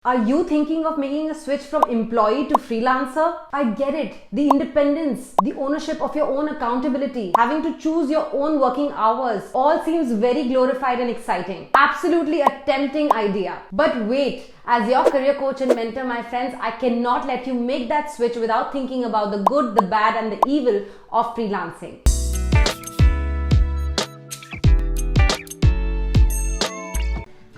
Are you thinking of making a switch from employee to freelancer? I get it. The independence, the ownership of your own accountability, having to choose your own working hours, all seems very glorified and exciting. Absolutely a tempting idea. But wait, as your career coach and mentor, my friends, I cannot let you make that switch without thinking about the good, the bad, and the evil of freelancing.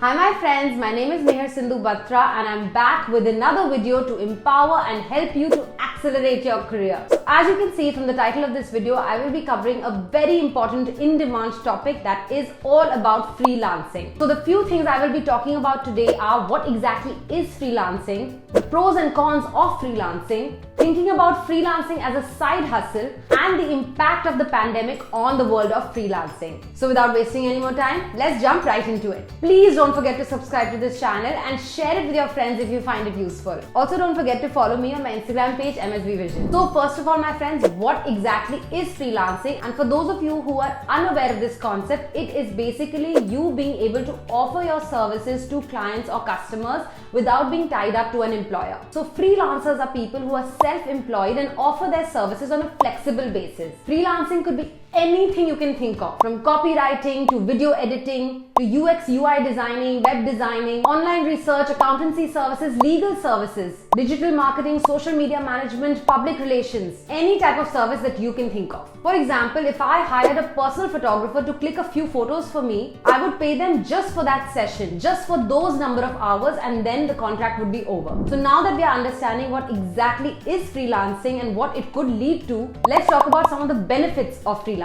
Hi my friends, my name is Meher Sindhu Batra and I'm back with another video to empower and help you to accelerate your career. So as you can see from the title of this video, I will be covering a very important in-demand topic that is all about freelancing. So the few things I will be talking about today are what exactly is freelancing, the pros and cons of freelancing, thinking about freelancing as a side hustle, and the impact of the pandemic on the world of freelancing. So without wasting any more time, let's jump right into it. Please don't forget to subscribe to this channel and share it with your friends if you find it useful. Also don't forget to follow me on my Instagram page MSB Vision. So first of all my friends, what exactly is freelancing? And for those of you who are unaware of this concept, it is basically you being able to offer your services to clients or customers without being tied up to an employer. So freelancers are people who are self-employed and offer their services on a flexible basis. Freelancing could be anything you can think of, from copywriting to video editing to UX UI designing, web designing, online research, accountancy services, legal services, digital marketing, social media management, public relations, any type of service that you can think of. For example, if I hired a personal photographer to click a few photos for me, I would pay them just for that session, just for those number of hours, and then the contract would be over. So now that we are understanding what exactly is freelancing and what it could lead to, let's talk about some of the benefits of freelancing.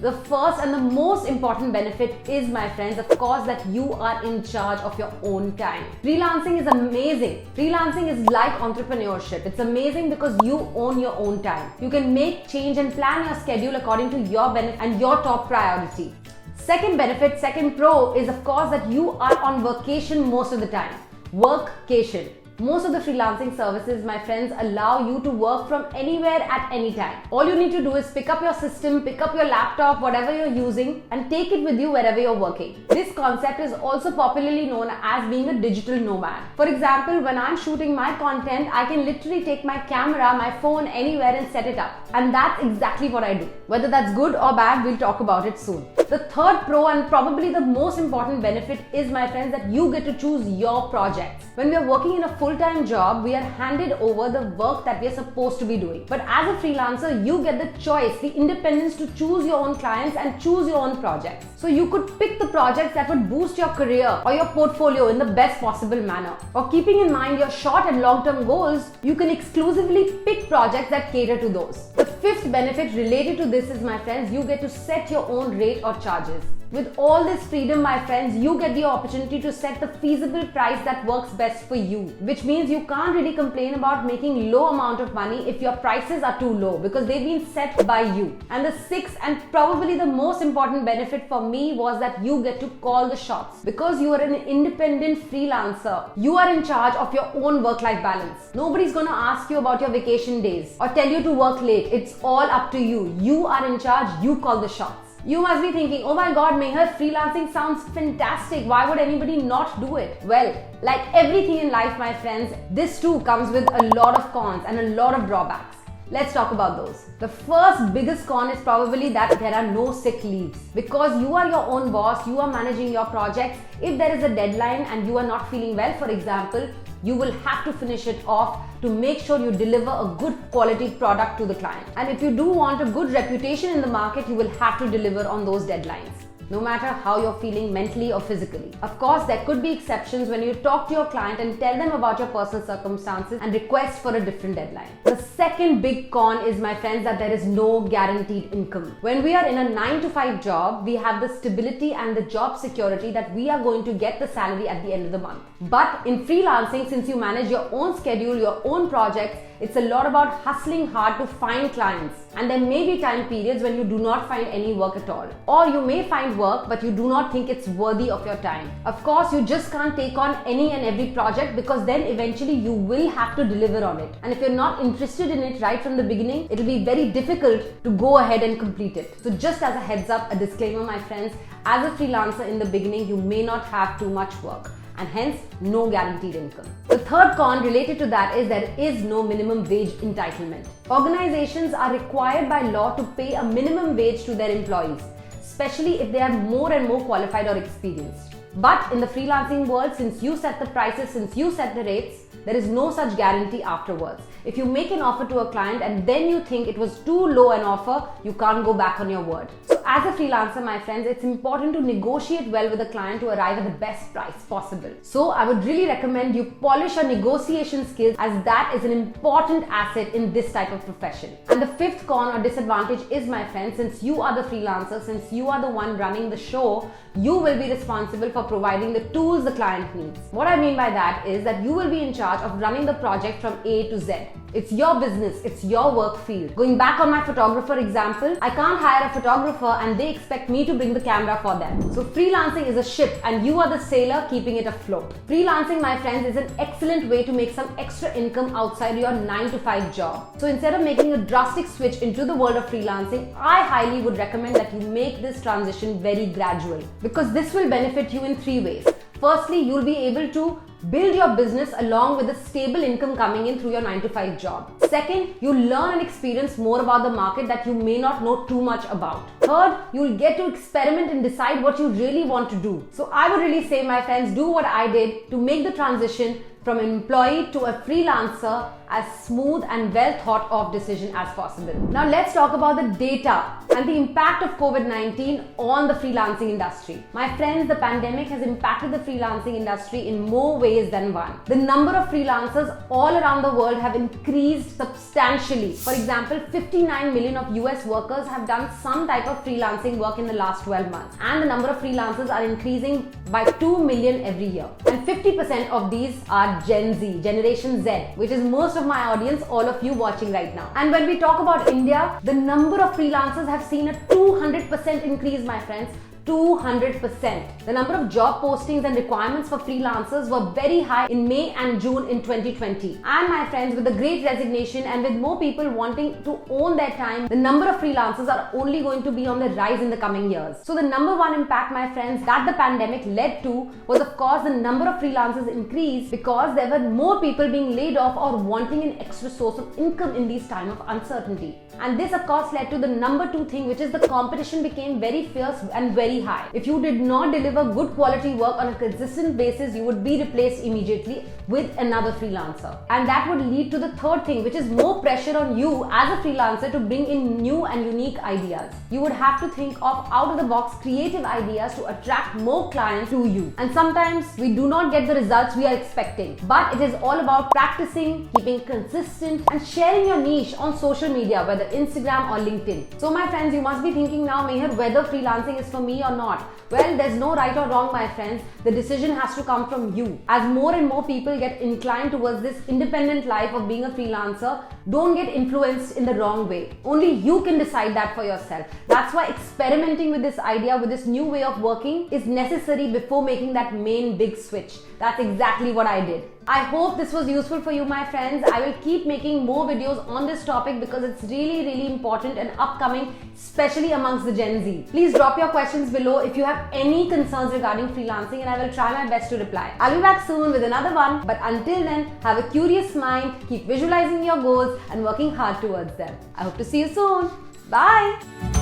The first and the most important benefit is, my friends, of course, that you are in charge of your own time. Freelancing is amazing. Freelancing is like entrepreneurship. It's amazing because you own your own time. You can make, change and plan your schedule according to your benefit and your top priority. Second benefit, second pro is of course that you are on vacation most of the time. Workcation. Most of the freelancing services, my friends, allow you to work from anywhere at any time. All you need to do is pick up your system, pick up your laptop, whatever you're using, and take it with you wherever you're working. This concept is also popularly known as being a digital nomad. For example, when I'm shooting my content, I can literally take my camera, my phone anywhere and set it up. And that's exactly what I do. Whether that's good or bad, we'll talk about it soon. The third pro and probably the most important benefit is, my friends, that you get to choose your projects. When we are working in a full-time job, we are handed over the work that we are supposed to be doing. But as a freelancer, you get the choice, the independence to choose your own clients and choose your own projects. So you could pick the projects that would boost your career or your portfolio in the best possible manner. Or keeping in mind your short and long-term goals, you can exclusively pick projects that cater to those. The fifth benefit related to this is, my friends, you get to set your own rate or charges. With all this freedom, my friends, you get the opportunity to set the feasible price that works best for you, which means you can't really complain about making low amount of money if your prices are too low because they've been set by you. And the sixth and probably the most important benefit for me was that you get to call the shots. Because you are an independent freelancer, you are in charge of your own work-life balance. Nobody's going to ask you about your vacation days or tell you to work late. It's all up to you. You are in charge, you call the shots. You must be thinking, oh my god, Meher, freelancing sounds fantastic. Why would anybody not do it? Well, like everything in life, my friends, this too comes with a lot of cons and a lot of drawbacks. Let's talk about those. The first biggest con is probably that there are no sick leaves. Because you are your own boss, you are managing your projects. If there is a deadline and you are not feeling well, for example, you will have to finish it off to make sure you deliver a good quality product to the client. And if you do want a good reputation in the market, you will have to deliver on those deadlines, no matter how you're feeling mentally or physically. Of course, there could be exceptions when you talk to your client and tell them about your personal circumstances and request for a different deadline. The second big con is, my friends, that there is no guaranteed income. When we are in a 9-to-5 job, we have the stability and the job security that we are going to get the salary at the end of the month. But in freelancing, since you manage your own schedule, your own projects, it's a lot about hustling hard to find clients. And there may be time periods when you do not find any work at all. Or you may find work, but you do not think it's worthy of your time. Of course, you just can't take on any and every project because then eventually you will have to deliver on it. And if you're not interested in it right from the beginning, it'll be very difficult to go ahead and complete it. So just as a heads up, a disclaimer, my friends, as a freelancer in the beginning, you may not have too much work. and hence no guaranteed income. The third con related to that is there is no minimum wage entitlement. Organizations are required by law to pay a minimum wage to their employees, especially if they are more and more qualified or experienced. But in the freelancing world, since you set the prices, since you set the rates, there is no such guarantee afterwards. If you make an offer to a client and then you think it was too low an offer, you can't go back on your word. So as a freelancer, my friends, it's important to negotiate well with the client to arrive at the best price possible. So I would really recommend you polish your negotiation skills, as that is an important asset in this type of profession. And the fifth con or disadvantage is, my friends, since you are the freelancer, since you are the one running the show, you will be responsible for providing the tools the client needs. What I mean by that is that you will be in charge of running the project from A to Z. It's your business, it's your work field. Going back on my photographer example, I can't hire a photographer and they expect me to bring the camera for them. So freelancing is a ship and you are the sailor keeping it afloat. Freelancing, my friends, is an excellent way to make some extra income outside your 9-to-5 job. So instead of making a drastic switch into the world of freelancing, I highly would recommend that you make this transition very gradual, because this will benefit you in 3 ways. Firstly, you'll be able to build your business along with a stable income coming in through your 9-to-5 job. Second, you'll learn and experience more about the market that you may not know too much about. Third, you'll get to experiment and decide what you really want to do. So I would really say, my friends, do what I did to make the transition from an employee to a freelancer as smooth and well thought of decision as possible. Now let's talk about the data and the impact of COVID-19 on the freelancing industry. My friends, the pandemic has impacted the freelancing industry in more ways than one. The number of freelancers all around the world have increased substantially. For example, 59 million of US workers have done some type of freelancing work in the last 12 months. And the number of freelancers are increasing by 2 million every year. And 50% of these are Gen Z, Generation Z, which is most of my audience, all of you watching right now. And when we talk about India, the number of freelancers have seen a 200% increase, my friends. 200%. The number of job postings and requirements for freelancers were very high in May and June in 2020. And my friends, with the great resignation and with more people wanting to own their time, the number of freelancers are only going to be on the rise in the coming years. So the number one impact, my friends, that the pandemic led to was, of course, the number of freelancers increased because there were more people being laid off or wanting an extra source of income in these times of uncertainty. And this, of course, led to the number two thing, which is the competition became very fierce and very high. If you did not deliver good quality work on a consistent basis, you would be replaced immediately with another freelancer. And that would lead to the third thing, which is more pressure on you as a freelancer to bring in new and unique ideas. You would have to think of out-of-the-box creative ideas to attract more clients to you. And sometimes we do not get the results we are expecting. But it is all about practicing, keeping consistent, and sharing your niche on social media, whether Instagram or LinkedIn. So my friends, you must be thinking now, Meher, whether freelancing is for me or not. Well, there's no right or wrong, my friends. The decision has to come from you. As more and more people get inclined towards this independent life of being a freelancer, don't get influenced in the wrong way. Only you can decide that for yourself. That's why experimenting with this idea, with this new way of working, is necessary before making that main big switch. That's exactly what I did. I hope this was useful for you, my friends. I will keep making more videos on this topic because it's really important and upcoming, especially amongst the Gen Z. Please drop your questions below if you have any concerns regarding freelancing, and I will try my best to reply. I'll be back soon with another one, but until then, have a curious mind, keep visualizing your goals and working hard towards them. I hope to see you soon. Bye!